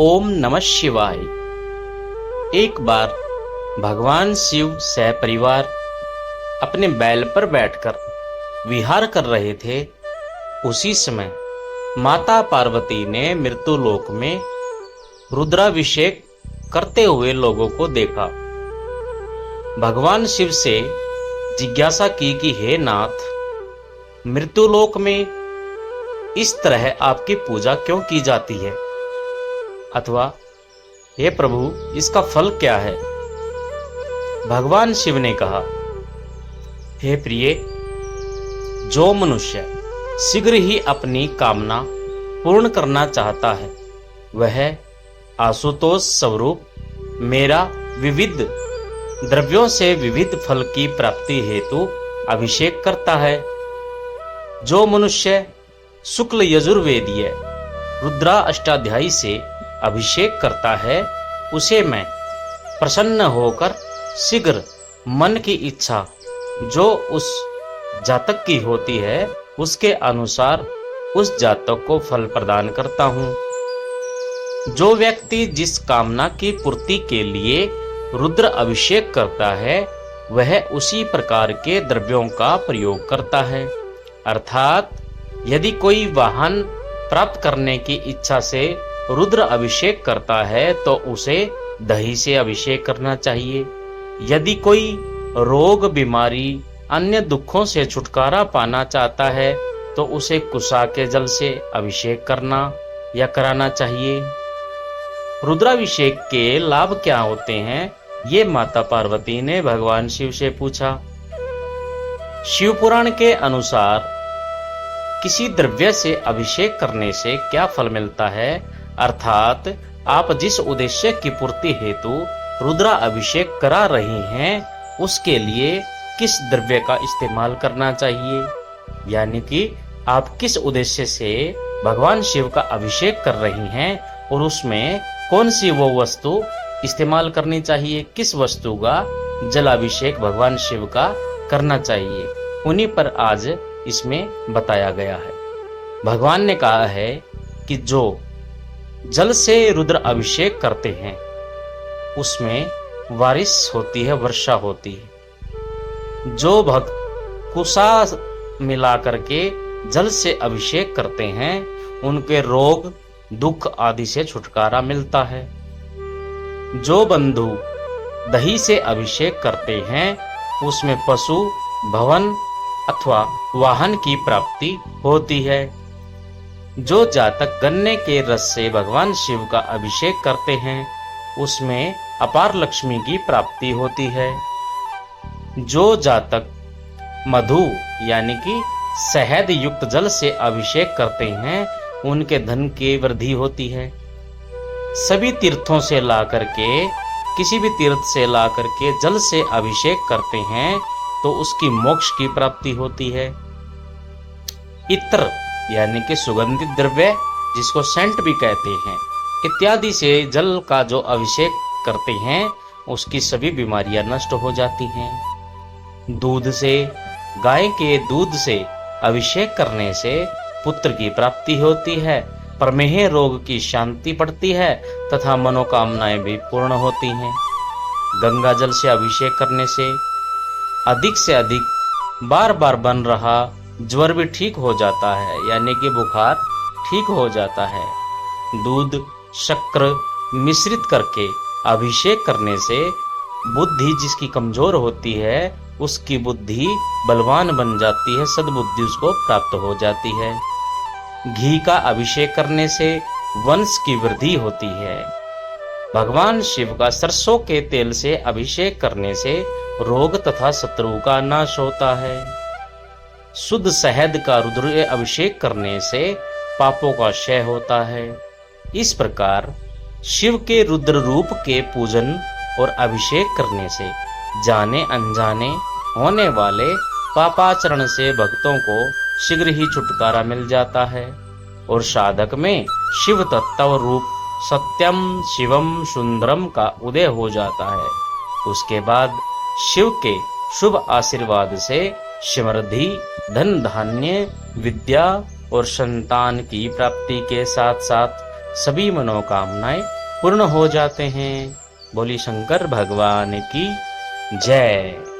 ओम नमः शिवाय। एक बार भगवान शिव सहपरिवार अपने बैल पर बैठकर विहार कर रहे थे। उसी समय माता पार्वती ने मृत्युलोक में रुद्राभिषेक करते हुए लोगों को देखा। भगवान शिव से जिज्ञासा की कि हे नाथ, मृत्युलोक में इस तरह आपकी पूजा क्यों की जाती है, अथवा हे प्रभु, इसका फल क्या है। भगवान शिव ने कहा, हे प्रिय, जो मनुष्य शीघ्र ही अपनी कामना पूर्ण करना चाहता है, वह आशुतोष स्वरूप मेरा विविध द्रव्यों से विविध फल की प्राप्ति हेतु अभिषेक करता है। जो मनुष्य शुक्ल यजुर्वेदीय रुद्रा अष्टाध्यायी से अभिषेक करता है, उसे मैं प्रसन्न होकर शीघ्र मन की इच्छा जो उस जातक की होती है, उसके अनुसार उस जातक को फल प्रदान करता हूँ। जो व्यक्ति जिस कामना की पूर्ति के लिए रुद्र अभिषेक करता है, वह उसी प्रकार के द्रव्यों का प्रयोग करता है। अर्थात यदि कोई वाहन प्राप्त करने की इच्छा से रुद्र अभिषेक करता है, तो उसे दही से अभिषेक करना चाहिए। यदि कोई रोग, बीमारी, अन्य दुखों से छुटकारा पाना चाहता है, तो उसे कुशा के जल से अभिषेक करना या कराना चाहिए। रुद्राभिषेक के लाभ क्या होते हैं, ये माता पार्वती ने भगवान शिव से पूछा। शिव पुराण के अनुसार किसी द्रव्य से अभिषेक करने से क्या फल मिलता है, अर्थात आप जिस उद्देश्य की पूर्ति हेतु रुद्रा अभिषेक करा रही हैं, उसके लिए किस द्रव्य का इस्तेमाल करना चाहिए, यानी कि आप किस उद्देश्य से भगवान शिव का अभिषेक कर रही हैं और उसमें कौन सी वो वस्तु इस्तेमाल करनी चाहिए, किस वस्तु का जलाभिषेक भगवान शिव का करना चाहिए, उन्हीं पर आज इसमें बताया गया है। भगवान ने कहा है कि जो जल से रुद्र अभिषेक करते हैं, उसमें बारिश होती है, वर्षा होती है। जो भक्त कुशा मिला करके जल से अभिषेक करते हैं, उनके रोग, दुख आदि से छुटकारा मिलता है। जो बंधु दही से अभिषेक करते हैं, उसमें पशु, भवन अथवा वाहन की प्राप्ति होती है। जो जातक गन्ने के रस से भगवान शिव का अभिषेक करते हैं, उसमें अपार लक्ष्मी की प्राप्ति होती है। जो जातक मधु यानी कि शहद युक्त जल से अभिषेक करते हैं, उनके धन की वृद्धि होती है। सभी तीर्थों से ला करके, किसी भी तीर्थ से ला करके जल से अभिषेक करते हैं, तो उसकी मोक्ष की प्राप्ति होती है। इत्र यानी कि सुगंधित द्रव्य, जिसको सेंट भी कहते हैं, इत्यादि से जल का जो अभिषेक करते हैं, उसकी सभी बीमारियां नष्ट हो जाती हैं। दूध से, गाय के दूध से अभिषेक करने से पुत्र की प्राप्ति होती है, प्रमेह रोग की शांति पड़ती है तथा मनोकामनाएं भी पूर्ण होती हैं। गंगा जल से अभिषेक करने से अधिक से अधिक बार बार बन रहा ज्वर भी ठीक हो जाता है, यानी कि बुखार ठीक हो जाता है। दूध, शक्कर मिश्रित करके अभिषेक करने से बुद्धि जिसकी कमजोर होती है, उसकी बुद्धि बलवान बन जाती है, सद्बुद्धि उसको प्राप्त हो जाती है। घी का अभिषेक करने से वंश की वृद्धि होती है। भगवान शिव का सरसों के तेल से अभिषेक करने से रोग तथा शत्रु का नाश होता है। शुद्ध शहद का रुद्र अभिषेक करने से पापों का क्षय होता है। इस प्रकार शिव के रुद्र रूप के पूजन और अभिषेक करने से जाने अनजाने होने वाले पापाचरण से भक्तों को शीघ्र ही छुटकारा मिल जाता है और साधक में शिव तत्व रूप सत्यम शिवम सुंदरम का उदय हो जाता है। उसके बाद शिव के शुभ आशीर्वाद से समृद्धि, धन धान्य, विद्या और संतान की प्राप्ति के साथ साथ सभी मनोकामनाएं पूर्ण हो जाते हैं। बोली शंकर भगवान की जय।